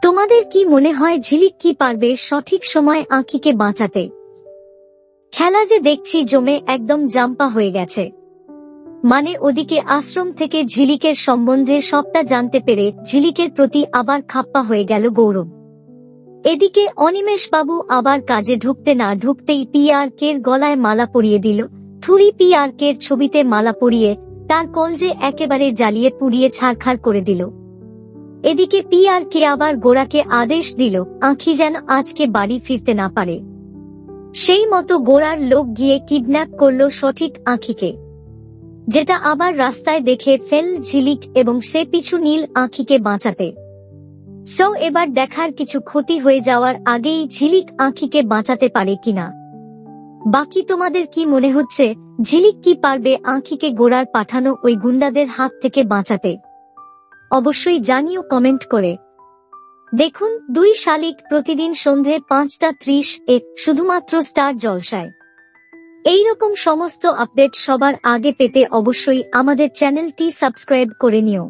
তোমাদের কি মনে হয় ঝিলিক কি পারবে সঠিক সময় আঁখিকে বাঁচাতে? খেলা যে দেখছি জমে একদম জাম্পা হয়ে গেছে। মানে ওদিকে আশ্রম থেকে ঝিলিকের সম্বন্ধে সবটা জানতে পেরে ঝিলিকের প্রতি আবার খাপ্পা হয়ে গেল গৌরব। এদিকে অনিমেষ বাবু আবার কাজে ঢুকতে না ঢুকতেই পিআরকের গলায় মালা পরিয়ে দিল। থুরি পিআরকের ছবিতে মালা পরিয়ে তার কলজে একেবারে জ্বালিয়ে পুড়িয়ে ছারখার করে দিল। এদিকে পিআরকে আবার গোরাকে আদেশ দিল আঁখি যেন আজকে বাড়ি ফিরতে না পারে। সেই মতো গোরার লোক গিয়ে কিডন্যাপ করল সঠিক আঁখিকে, যেটা আবার রাস্তায় দেখে ফেল ঝিলিক এবং সে পিছু নীল আঁখিকে বাঁচাতে। সো এবার দেখার কিছু ক্ষতি হয়ে যাওয়ার আগেই ঝিলিক আঁখিকে বাঁচাতে পারে কিনা। বাকি তোমাদের কি মনে হচ্ছে ঝিলিক কি পারবে আঁখিকে গোরার পাঠানো ওই গুন্ডাদের হাত থেকে বাঁচাতে? অবশ্যই জানিও কমেন্ট করে। দেখুন 2 শালিক প্রতিদিন সন্ধে 5:30 শুধুমাত্র স্টার জলসায়। এইরকম সমস্ত আপডেট সবার আগে পেতে অবশ্যই আমাদের চ্যানেলটি সাবস্ক্রাইব করে নিও।